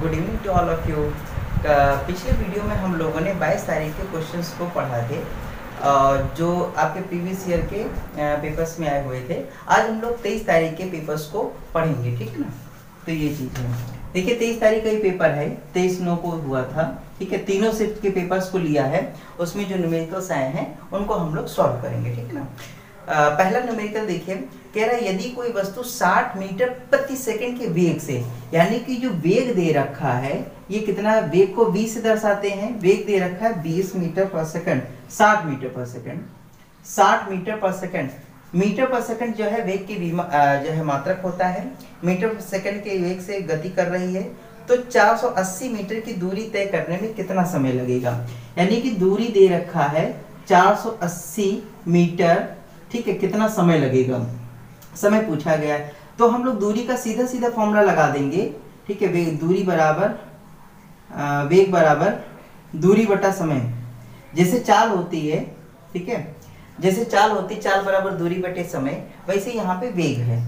Good evening to all of you. पिछले video में हम लोगों ने 22 तारीख के क्वेश्चंस को पढ़ा थे जो आपके प्रीवियस ईयर के पेपर्स में आए हुए थे। आज हम लोग 23 तारीख के पेपर्स को पढ़ेंगे, ठीक है ना। तो ये चीज़ है, देखिए 23 तारीख का ही पेपर है, 23/9 को हुआ था, ठीक है। तीनों शिफ्ट के पेपर्स को लिया है, उसमें जो न्यूमेरिकल्स आए हैं उनको हम लोग सॉल्व करेंगे, ठीक है ना। पहला न्यूमेरिकल देखिए, कह रहा है यदि कोई वस्तु 60 मीटर प्रति सेकंड के वेग से, यानी कि जो वेग दे रखा है ये कितना, वेग को 20 से दर्शाते हैं, वेग दे रखा है 20 मीटर पर सेकंड, 60 मीटर पर सेकंड, 60 मीटर पर सेकंड। मीटर पर सेकंड जो है वेग की जो है मात्रक होता है, मीटर पर सेकंड के वेग से गति कर रही है, तो 480 मीटर की दूरी तय करने में कितना समय लगेगा। यानी कि दूरी दे रखा है 480 मीटर, ठीक है, कितना समय लगेगा, समय पूछा गया है। तो हम लोग दूरी का सीधा सीधा फॉर्मूला लगा देंगे, ठीक है। दूरी बराबर वेग बराबर दूरी बटा समय। जैसे चाल होती है, ठीक है, जैसे चाल होती, चाल बराबर दूरी बटे समय, वैसे यहाँ पे वेग है,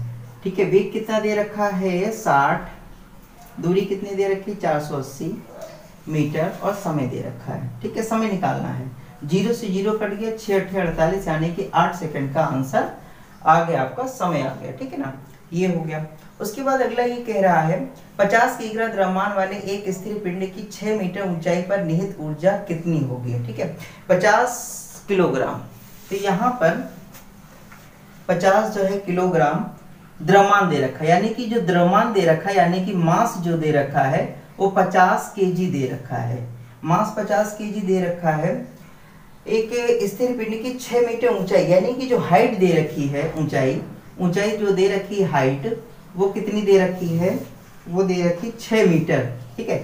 ठीक है। वेग कितना दे रखा है 60, दूरी कितनी दे रखी 480 मीटर और समय दे रखा है, ठीक है। समय निकालना है, 0 से 0 कट गया, 6 8 48 यानी कि 8 सेकंड का आंसर आ गया, आपका समय आ गया, ठीक है ना। ये हो गया। उसके बाद अगला ये कह रहा है 50 किग्रा द्रव्यमान वाले एक स्थिर पिंड की 6 मीटर ऊंचाई पर निहित ऊर्जा कितनी होगी, ठीक है। 50 किलोग्राम, तो यहाँ पर 50 जो है किलोग्राम द्रव्यमान दे रखा है, यानी कि जो द्रव्यमान दे रखा है, यानी कि मास जो दे रखा है वो 50 केजी दे रखा है, मास 50 केजी दे रखा है। एक स्थिर पिंड की 6 मीटर ऊंचाई, यानी कि जो हाइट दे रखी है, ऊंचाई जो दे रखी है हाइट, वो कितनी दे रखी है, वो दे रखी 6 मीटर, ठीक है।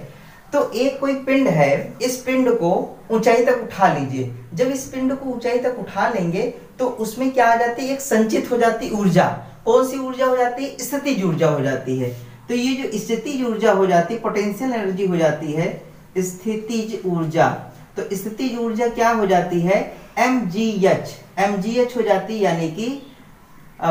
तो एक कोई पिंड है, इस पिंड को ऊंचाई तक उठा लीजिए। जब इस पिंड को ऊंचाई तक उठा लेंगे तो उसमें क्या आ जाती है, एक संचित हो जाती ऊर्जा। कौन सी ऊर्जा हो जाती है, स्थितिज ऊर्जा हो जाती है। तो ये जो स्थितिज ऊर्जा हो जाती है, पोटेंशियल एनर्जी हो जाती है स्थितिज ऊर्जा। तो स्थितिज ऊर्जा क्या हो जाती है, mgh हो जाती है, यानी कि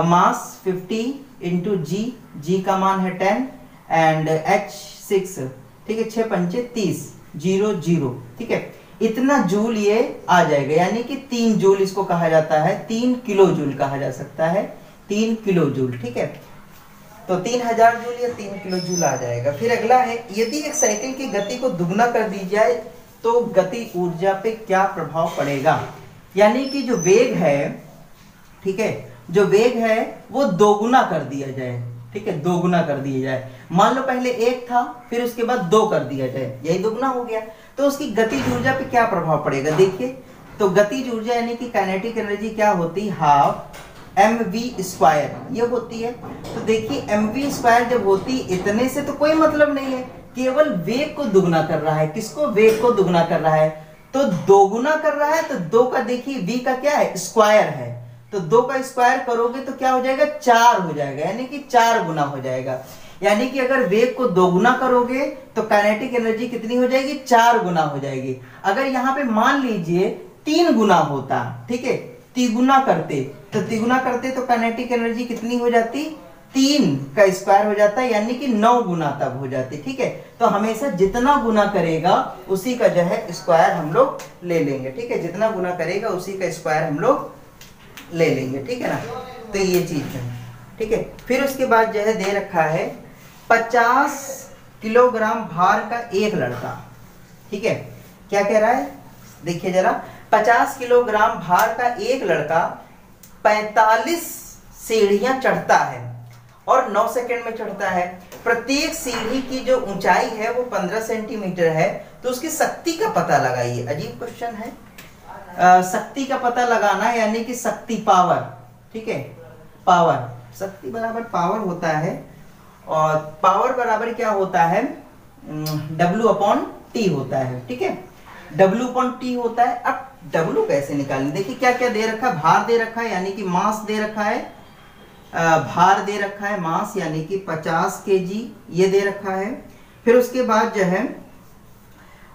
मास 50 इंटू जी का मान है 10 एंड h6, ठीक है, 6 पंचे 30, 0, ठीक है। इतना जूल ये आ जाएगा, यानी कि 3 जूल इसको कहा जाता है, 3 किलो जूल कहा जा सकता है, 3 किलो जूल, ठीक है। तो 3000 जूल या 3 किलो जूल आ जाएगा। फिर अगला है, यदि एक साइकिल की गति को दुगना कर दी जाए तो गति ऊर्जा पे क्या प्रभाव पड़ेगा। यानी कि जो वेग है, ठीक है, जो वेग है वो दोगुना कर दिया जाए, ठीक है, दोगुना कर दिया जाए। मान लो पहले 1 था, फिर उसके बाद 2 कर दिया जाए, यही दोगुना हो गया। तो उसकी गतिज ऊर्जा पे क्या प्रभाव पड़ेगा, देखिए। तो गतिज ऊर्जा यानी कि काइनेटिक एनर्जी क्या होती है, हाफ mv², ये होती है। तो देखिए mv² जब होती, इतने से तो कोई मतलब नहीं है, केवल वेग को दुगना कर रहा है। किसको, वेग को दुगना कर रहा है। तो दोगुना कर रहा है, तो 2 का देखिए v का क्या है, स्क्वायर है, तो 2 का स्क्वायर करोगे तो क्या हो जाएगा, 4 हो जाएगा, यानी कि 4 गुना हो जाएगा। यानी कि अगर वेग को दोगुना करोगे तो काइनेटिक एनर्जी कितनी हो जाएगी, 4 गुना हो जाएगी। अगर यहाँ पे मान लीजिए 3 गुना होता, ठीक है, तिगुना करते, तो तिगुना करते तो काइनेटिक एनर्जी कितनी हो जाती, 3 का स्क्वायर हो जाता है, यानी कि 9 गुना तब हो जाती, ठीक है। तो हमेशा जितना गुना करेगा उसी का जो है स्क्वायर हम लोग ले लेंगे, ठीक है, जितना गुना करेगा उसी का स्क्वायर हम लोग ले लेंगे, ठीक है ना। तो ये चीज है, ठीक है। फिर उसके बाद जो है दे रखा है 50 किलोग्राम भार का एक लड़का, ठीक है, क्या कह रहा है, देखिए जरा, 50 किलोग्राम भार का एक लड़का 45 सीढ़ियां चढ़ता है और 9 सेकंड में चढ़ता है। प्रत्येक सीढ़ी की जो ऊंचाई है वो 15 सेंटीमीटर है, तो उसकी शक्ति का पता लगाइए। अजीब क्वेश्चन है, शक्ति का पता लगाना है, यानी कि शक्ति, पावर, ठीक है, पावर, शक्ति बराबर पावर होता है, और पावर बराबर क्या होता है, W/T होता है, ठीक है, W/T होता है। अब W कैसे निकालें, देखिए क्या क्या दे रखा है, भार दे रखा है, यानी कि मास दे रखा है, भार दे रखा है, मास यानी कि 50 केजी ये दे रखा है। फिर उसके बाद जो है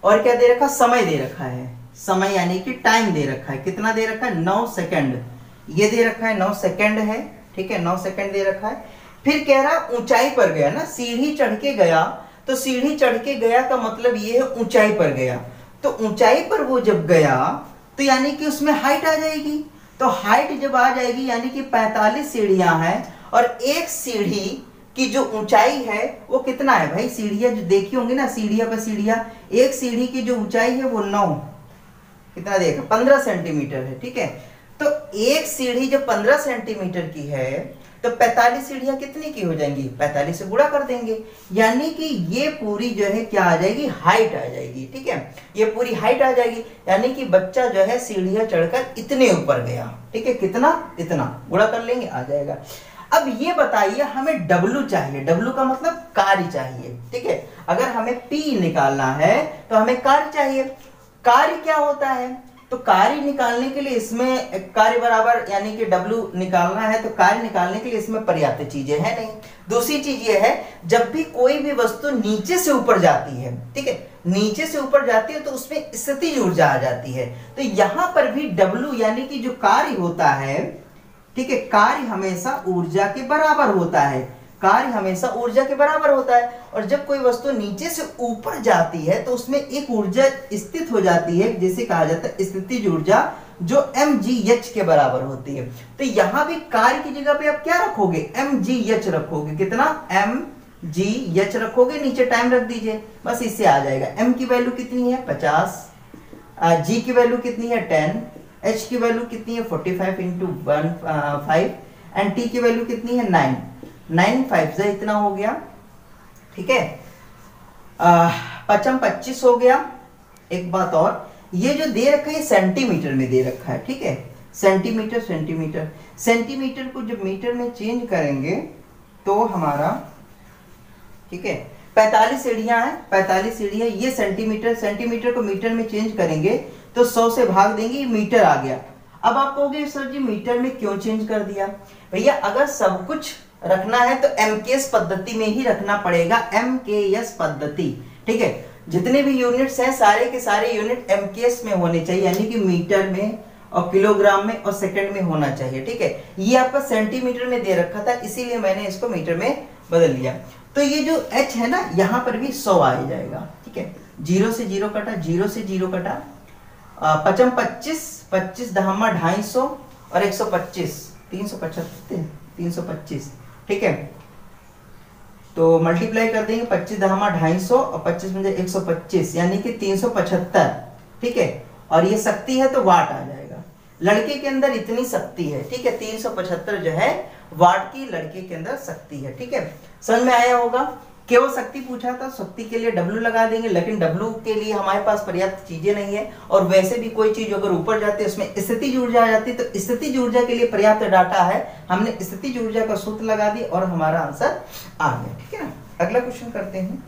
और क्या दे रखा, समय दे रखा है, समय यानी कि टाइम दे रखा है, कितना दे रखा है, 9 सेकंड, ये दे रखा है 9 सेकंड है, ठीक है, 9 सेकंड दे रखा है। फिर कह रहा ऊंचाई पर गया ना, सीढ़ी चढ़ के गया तो सीढ़ी चढ़ के गया का मतलब ये है ऊंचाई पर गया। तो ऊंचाई पर वो जब गया तो यानी कि उसमें हाइट आ जाएगी। तो हाइट जब आ जाएगी यानी कि 45 सीढ़ियां हैं और एक सीढ़ी की जो ऊंचाई है वो कितना है भाई, सीढ़ियां जो देखी होंगी ना, सीढ़ियां पर सीढ़ियां, एक सीढ़ी की जो ऊंचाई है वो 9 कितना देखा 15 सेंटीमीटर है। ठीक है, तो एक सीढ़ी जब 15 सेंटीमीटर की है तो 45 सीढ़ियां कितनी की हो जाएंगी, 45 से गुणा कर देंगे, यानी कि ये पूरी जो है क्या आ जाएगी, हाइट आ जाएगी। ठीक है, ये पूरी हाइट आ जाएगी, यानी कि बच्चा जो है सीढ़ियां चढ़कर इतने ऊपर गया। ठीक है, कितना, इतना, गुणा कर लेंगे आ जाएगा। अब ये बताइए हमें W चाहिए, W का मतलब कार्य चाहिए। ठीक है, अगर हमें P निकालना है तो हमें कार्य चाहिए। कार्य क्या होता है, तो कार्य निकालने के लिए इसमें कार्य बराबर यानी कि W निकालना है, तो कार्य निकालने के लिए इसमें पर्याप्त चीजें हैं नहीं। दूसरी चीज ये है, जब भी कोई भी वस्तु नीचे से ऊपर जाती है, ठीक है, नीचे से ऊपर जाती है तो उसमें स्थितिज ऊर्जा आ जाती है। तो यहां पर भी W यानी कि जो कार्य होता है, ठीक है, कार्य हमेशा ऊर्जा के बराबर होता है, कार्य हमेशा ऊर्जा के बराबर होता है। और जब कोई वस्तु नीचे से ऊपर जाती है तो उसमें एक ऊर्जा स्थित हो जाती है, जिसे कहा जाता है स्थितिज ऊर्जा, जो mgh के बराबर होती है। तो यहां भी कार्य की जगह पे आप क्या रखोगे, mgh रखोगे। कितना, mgh रखोगे, नीचे टाइम रख दीजिए, बस इससे आ जाएगा। m की वैल्यू कितनी है 50, g की वैल्यू कितनी है 10, h की वैल्यू कितनी है 45 इंटू 5 एंड t की वैल्यू कितनी है 9, 9 5 से इतना हो गया। ठीक है, 5 25 हो गया। एक बात और, ये जो दे रखा है सेंटीमीटर में दे रखा है। ठीक है, सेंटीमीटर सेंटीमीटर सेंटीमीटर को जब मीटर में चेंज करेंगे तो हमारा, ठीक है, 45 सीढ़ियां हैं, 45 सीढ़ियां, ये सेंटीमीटर, सेंटीमीटर को मीटर में चेंज करेंगे तो 100 से भाग देंगे, मीटर आ गया। अब आप कहोगे सर जी मीटर में क्यों चेंज कर दिया, भैया अगर सब कुछ रखना है तो एमकेएस पद्धति में ही रखना पड़ेगा, एमकेएस पद्धति। ठीक है, जितने भी यूनिट्स हैं सारे के सारे यूनिट एमकेएस में होने चाहिए, यानी कि मीटर में और किलोग्राम में और सेकंड में होना चाहिए। ठीक है, ये आपका सेंटीमीटर में दे रखा था, इसीलिए मैंने इसको मीटर में बदल लिया। तो ये जो h है ना, यहां पर भी 100 आ जाएगा। ठीक है, 0 से 0 कटा, 0 से 0 कटा, 5 25, 25 दहमा 250 और 125, 375, 325। ठीक है, तो मल्टीप्लाई कर देंगे, 25 दहमा 250 और 25 में 125 यानी कि 375। ठीक है, और ये शक्ति है तो वाट आ जाएगा। लड़के के अंदर इतनी शक्ति है। ठीक है, 375 जो है वाट की लड़के के अंदर शक्ति है। ठीक है, समझ में आया होगा। केवल शक्ति पूछा था, शक्ति के लिए W लगा देंगे, लेकिन W के लिए हमारे पास पर्याप्त चीजें नहीं है। और वैसे भी कोई चीज अगर ऊपर जाती है उसमें स्थितिज ऊर्जा आ जाती है, तो स्थितिज ऊर्जा के लिए पर्याप्त डाटा है, हमने स्थितिज ऊर्जा का सूत्र लगा दिया और हमारा आंसर आ गया। ठीक है ना, अगला क्वेश्चन करते हैं।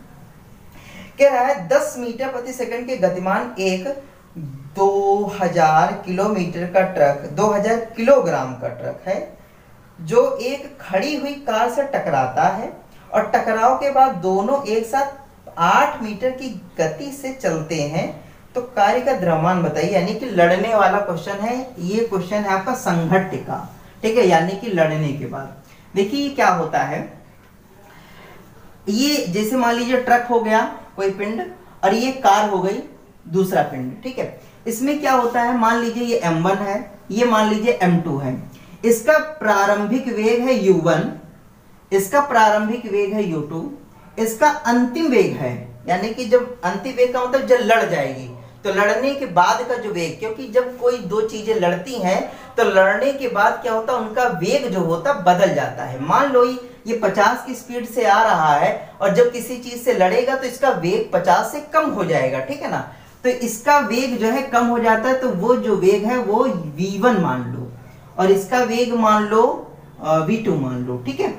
कह रहा है 10 मीटर प्रति सेकंड के गतिमान एक 2000 किलोमीटर का ट्रक, 2000 किलोग्राम का ट्रक है, जो एक खड़ी हुई कार से टकराता है और टकराव के बाद दोनों एक साथ 8 मीटर की गति से चलते हैं, तो कार्य का द्रव्यमान बताइए। यानी कि लड़ने वाला क्वेश्चन है, ये क्वेश्चन है आपका संघट्य का। ठीक है, यानी कि लड़ने के बाद देखिए क्या होता है। ये जैसे मान लीजिए ट्रक हो गया कोई पिंड और ये कार हो गई दूसरा पिंड। ठीक है, इसमें क्या होता है, मान लीजिए ये m1 है, ये मान लीजिए m2 है। इसका प्रारंभिक वेग है u1, इसका प्रारंभिक वेग है u2, इसका अंतिम वेग है, यानी कि जब अंतिम वेग का मतलब जब लड़ जाएगी, तो लड़ने के बाद का जो वेग, क्योंकि जब कोई दो चीजें लड़ती हैं तो लड़ने के बाद क्या होता है, उनका वेग जो होता बदल जाता है। मान लो ये 50 की स्पीड से आ रहा है और जब किसी चीज से लड़ेगा तो इसका वेग 50 से कम हो जाएगा। ठीक है ना, तो इसका वेग जो है कम हो जाता है, तो वो जो वेग है वो v1 मान लो और इसका वेग मान लो v2 मान लो। ठीक है,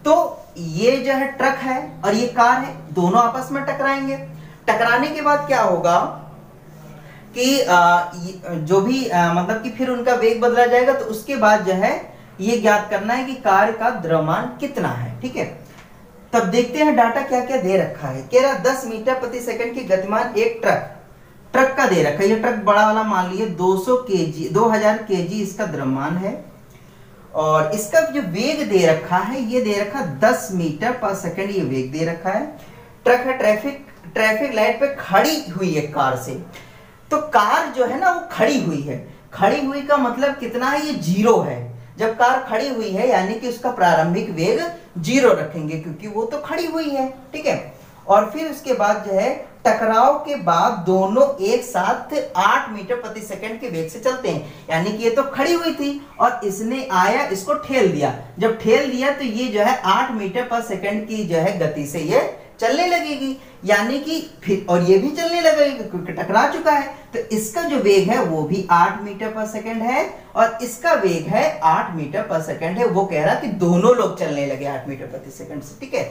तो ये जो है ट्रक है और ये कार है, दोनों आपस में टकराएंगे। टकराने के बाद क्या होगा कि जो भी मतलब कि फिर उनका वेग बदला जाएगा, तो उसके बाद जो है ये ज्ञात करना है कि कार का द्रव्यमान कितना है। ठीक है, तब देखते हैं डाटा क्या क्या दे रखा है। कह रहा 10 मीटर प्रति सेकंड की गतिमान एक ट्रक का दे रखा है। ये ट्रक बड़ा वाला मान लिए 200 kg, 2000 kg इसका द्रव्यमान है और इसका जो वेग दे रखा है ये दे रखा 10 मीटर पर सेकंड, ये वेग दे रखा है। ट्रक है, ट्रैफिक लाइट पे खड़ी हुई है कार से, तो कार जो है ना वो खड़ी हुई है। खड़ी हुई का मतलब कितना है, ये 0 है। जब कार खड़ी हुई है यानी कि उसका प्रारंभिक वेग 0 रखेंगे क्योंकि वो तो खड़ी हुई है, ठीक है। और फिर उसके बाद जो है टकराव के बाद दोनों एक साथ 8 मीटर प्रति सेकंड के वेग से चलते हैं, यानी कि ये तो खड़ी हुई थी और इसने आया इसको ठेल दिया। जब ठेल दिया तो ये जो है 8 मीटर पर सेकंड की जो है गति से ये चलने लगेगी, यानी कि फिर और ये भी चलने लगेगी क्योंकि टकरा चुका है। तो इसका जो वेग है वो भी 8 मीटर पर सेकंड है और इसका वेग है 8 मीटर पर सेकंड है। वो कह रहा कि दोनों लोग चलने लगे 8 मीटर प्रति सेकंड से, ठीक है।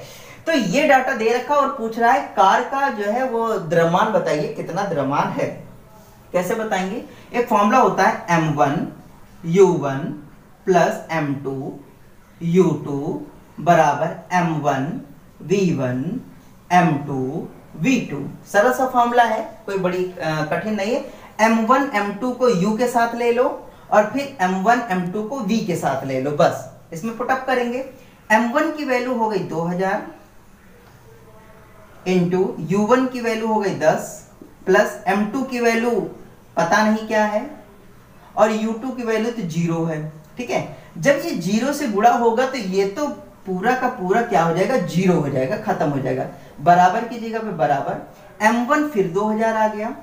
तो ये डाटा दे रखा और पूछ रहा है कार का जो है वो द्रव्यमान बताइए, कितना द्रव्यमान है। कैसे बताएंगे, एक फॉर्मूला होता है m1 u1 plus m2 u2 बराबर m1 v1 m2 v2। सरल सा फॉर्मूला है, कोई बड़ी कठिन नहीं है। m1 m2 को u के साथ ले लो और फिर m1 m2 को v के साथ ले लो, बस इसमें पुटअप करेंगे। m1 की वैल्यू हो गई 2000 इंटू u1 की वैल्यू हो गई 10 प्लस m2 की वैल्यू पता नहीं क्या है और u2 की वैल्यू तो 0 है, ठीक है। जब ये 0 से गुणा होगा तो ये तो पूरा का पूरा क्या हो जाएगा, 0 हो जाएगा, खत्म हो जाएगा। बराबर की जगह पे बराबर, m1 फिर 2000 आ गया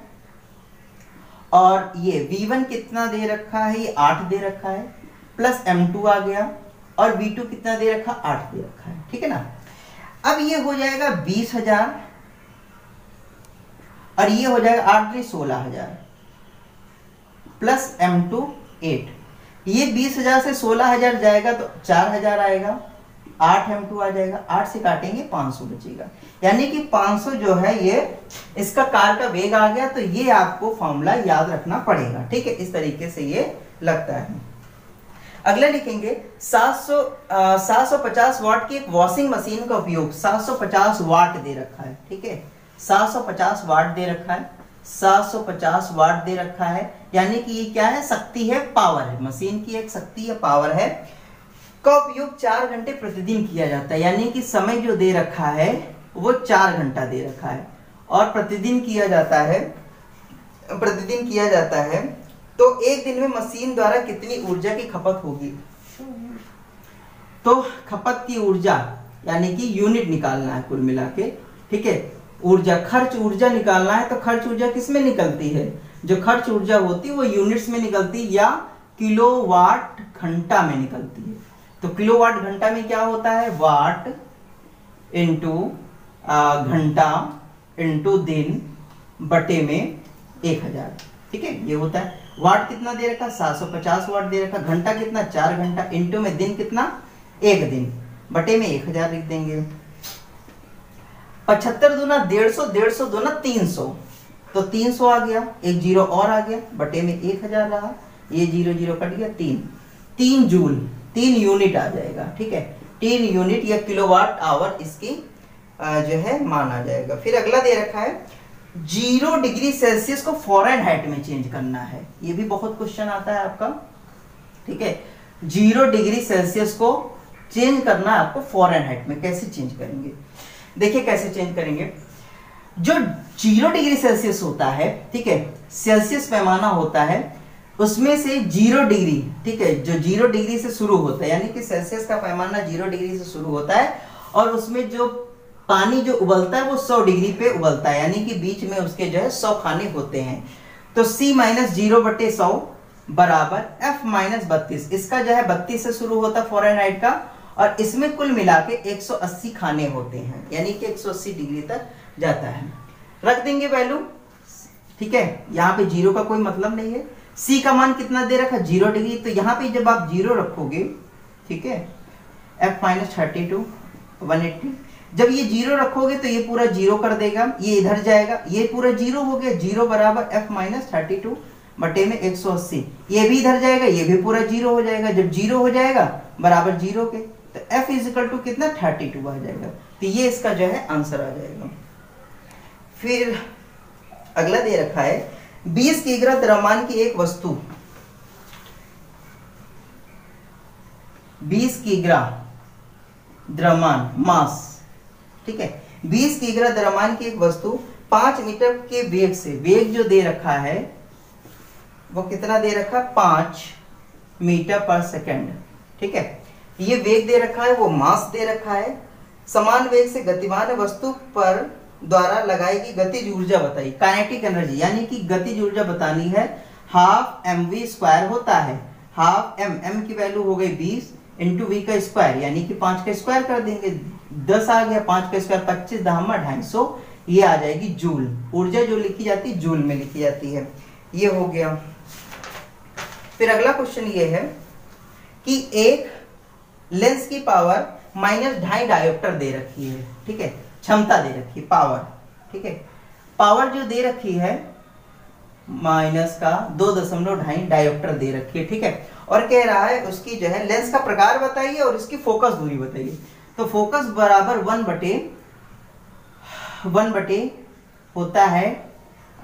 और ये v1 कितना दे रखा है, ये 8 दे रखा है, प्लस m2 आ गया और v2 कितना दे रखा, 8 दे रखा है, ठीक है ना। अब ये हो जाएगा 20,000 और ये हो जाएगा 8 × 16,000 प्लस m2 8। ये 20,000 से 16,000 जाएगा तो 4,000 आएगा, 8 m2 आ जाएगा, 8 से काटेंगे 500 बचेगा, यानी कि 500 जो है ये इसका कार का वेग आ गया। तो ये आपको फॉर्मूला याद रखना पड़ेगा, ठीक है। इस तरीके से ये लगता है। अगला लिखेंगे 750 वाट की एक वॉशिंग मशीन का उपयोग, 750 वाट दे रखा है, ठीक है। 750 वाट दे रखा है, 750 वाट दे रखा है, यानी कि ये क्या है, शक्ति है, पावर है, मशीन की एक शक्ति या पावर है, का उपयोग 4 घंटे प्रतिदिन किया जाता है। यानी कि समय जो दे रखा है वो 4 घंटा दे रखा है और प्रतिदिन किया जाता है। तो एक दिन में मशीन द्वारा कितनी ऊर्जा की खपत होगी, तो खपत की ऊर्जा यानी कि यूनिट निकालना है कुल मिला के, ठीक है। ऊर्जा, खर्च ऊर्जा निकालना है, तो खर्च ऊर्जा किस में निकलती है, जो खर्च ऊर्जा होती है वो यूनिट्स में निकलती है या किलोवाट घंटा में निकलती है। तो किलोवाट घंटा में क्या होता है, वाट इंटू घंटा इंटू दिन बटे में 1000, ठीक है, ये होता है। वाट कितना दे रखा, 750 वाट दे रखा, घंटा कितना, 4 घंटा, इंटू में दिन कितना, 1 दिन, बटे में 1000 लिख देंगे। 75 दूना 150, 150 दूना 300, तो 300 आ गया, एक जीरो और आ गया, बटे में 1000 रहा, ये 0 0 कट गया, 3 जूल, 3 यूनिट आ जाएगा, ठीक है। 3 यूनिट या किलोवाट आवर इसकी जो है मान आ जाएगा। फिर अगला दे रखा है 0 डिग्री सेल्सियस को फ़ारेनहाइट में चेंज करना है, ये भी बहुत क्वेश्चन आता है आपका, ठीक है। 0 डिग्री सेल्सियस को चेंज करना है आपको फ़ारेनहाइट में, कैसे चेंज करेंगे, देखिए कैसे चेंज करेंगे। जो 0 डिग्री सेल्सियस होता है, ठीक है, सेल्सियस पैमाना होता है, उसमें से 0 डिग्री, ठीक है, जो 0 डिग्री से शुरू होता है, यानी कि सेल्सियस का पैमाना 0 डिग्री से शुरू होता है और उसमें जो पानी जो उबलता है वो 100 डिग्री पे उबलता है, यानी कि बीच में उसके जो है 100 खाने होते हैं। तो C - 0/100 बराबर F - 32, इसका जो है 32 से शुरू होता है फ़ारेनहाइट का और इसमें कुल मिला के 180 खाने होते हैं, यानी कि 180 डिग्री तक जाता है। रख देंगे वैल्यू, ठीक है, यहाँ पे 0 का कोई मतलब नहीं है। C का मान कितना दे रखा, 0 डिग्री, तो यहाँ पे जब आप 0 रखोगे, ठीक है, F - 32 180, जब ये 0 रखोगे तो ये पूरा 0 कर देगा, ये इधर जाएगा, ये पूरा 0 हो गया, 0 बराबर F - 32 बटे में 180, ये भी इधर जाएगा, ये भी पूरा 0 हो जाएगा, जब 0 हो जाएगा बराबर 0 के, तो F = कितना, 32 आ जाएगा। तो ये इसका जो है आंसर आ जाएगा। फिर अगला दे रखा है 20 किग्रा द्रव्यमान की एक वस्तु, 20 किग्रा द्रव्यमान मास, ठीक है, 20 किग्रा द्रव्यमान की एक वस्तु 5 मीटर के वेग से, वेग जो दे रखा है वो कितना दे रखा है, 5 मीटर पर सेकंड। ठीक है, ये वेग दे रखा है, वो मास दे रखा है। समान वेग से गतिमान वस्तु पर द्वारा लगाएगी गतिज ऊर्जा बताइए, काइनेटिक एनर्जी, यानी कि गतिज ऊर्जा बतानी है। हाफ mv² होता है, हाफ m की वैल्यू हो गई 20 इंटू वी का स्क्वायर, यानी कि 5 का स्क्वायर कर देंगे, 10 आ गया, 5 का स्क्वायर 25, 250, ये आ जाएगी जूल। ऊर्जा जो लिखी जाती है जूल में लिखी जाती है। ये हो गया। फिर अगला क्वेश्चन ये है कि एक लेंस की पावर -2.5 डायोप्टर दे रखी है। ठीक है, क्षमता दे रखी है, पावर। ठीक है, पावर जो दे रखी है -2.5 डायोप्टर दे रखी है। ठीक है, और कह रहा है उसकी जो है लेंस का प्रकार बताइए और इसकी फोकस दूरी बताइए। तो फोकस बराबर 1/1 होता है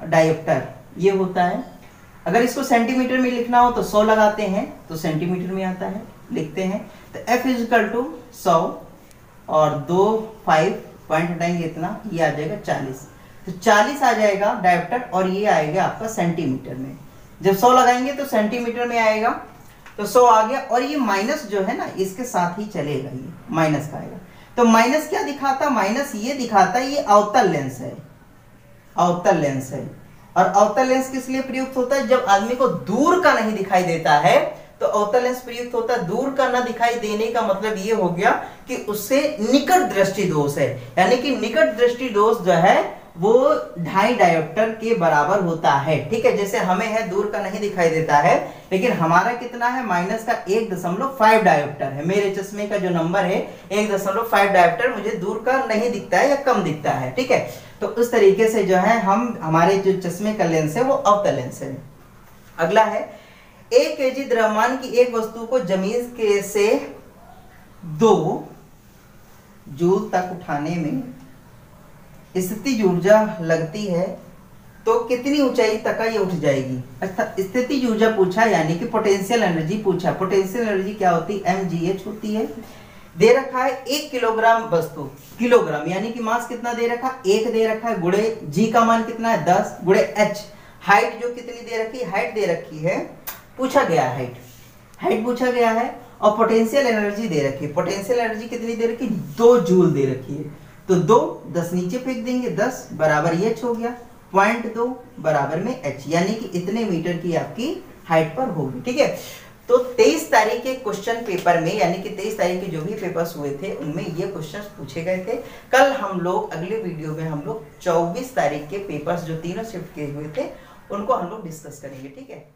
डायोप्टर, ये होता है। अगर इसको सेंटीमीटर में लिखना हो तो 100 लगाते हैं तो सेंटीमीटर में आता है, लिखते हैं। तो F = 100 और 2 5 पॉइंट हटाएंगे इतना, ये आ जाएगा 40। तो 40 आ जाएगा डायोप्टर और ये आएगा आपका सेंटीमीटर में। जब 100 लगाएंगे तो सेंटीमीटर में आएगा, तो 100 आ गया। और ये माइनस जो है ना इसके साथ ही चलेगा, ये माइनस का आएगा। तो माइनस क्या दिखाता, माइनस ये दिखाता है ये अवतल लेंस है, अवतल लेंस है। और अवतल लेंस किस लिए प्रयुक्त होता है, जब आदमी को दूर का नहीं दिखाई देता है तो अवतल लेंस प्रयुक्त होता है। दूर का ना दिखाई देने का मतलब ये हो गया कि उससे निकट दृष्टि दोष है, यानी कि निकट दृष्टि दोष जो है वो 2.5 डायोप्टर के बराबर होता है। ठीक है, जैसे हमें है दूर का नहीं दिखाई देता है, लेकिन हमारा कितना है, -1.5 डायोप्टर है। मेरे चश्मे का जो नंबर है 1.5 डायोप्टर, मुझे दूर का नहीं दिखता है या कम दिखता है। ठीक है, तो उस तरीके से जो है हमारे जो चश्मे का लेंस है वो अवतल लेंस है। अगला है 1 केजी द्रव्यमान की एक वस्तु को जमीन के से 2 जूल तक उठाने में स्थितिज ऊर्जा लगती है तो कितनी ऊंचाई तक ये उठ जाएगी। अच्छा, स्थितिज ऊर्जा पूछा, यानी कि पोटेंशियल एनर्जी पूछा। पोटेंशियल एनर्जी क्या होती है, mgh होती है। दे रखा है 1 किलोग्राम वस्तु, किलोग्राम यानी कि मास कितना दे रखा, 1 दे रखा है, गुणे g का मान कितना है 10, गुणे h। हाइट जो कितनी दे रखी है, हाइट दे रखी है, पूछा गया हाइट, हाइट पूछा गया है। और पोटेंशियल एनर्जी दे रखी है, पोटेंशियल एनर्जी कितनी दे रखी, 2 जूल दे रखी है। तो 2 10 नीचे फेंक देंगे, 10 बराबर h हो गया, 0.2 बराबर में h, यानी कि इतने मीटर की आपकी हाइट पर होगी। ठीक है, तो 23 तारीख के क्वेश्चन पेपर में, यानी कि 23 तारीख के जो भी पेपर्स हुए थे उनमें ये क्वेश्चंस पूछे गए थे। कल हम लोग अगले वीडियो में हम लोग 24 तारीख के पेपर्स जो तीनों शिफ्ट किए हुए थे उनको हम लोग डिस्कस करेंगे। ठीक है।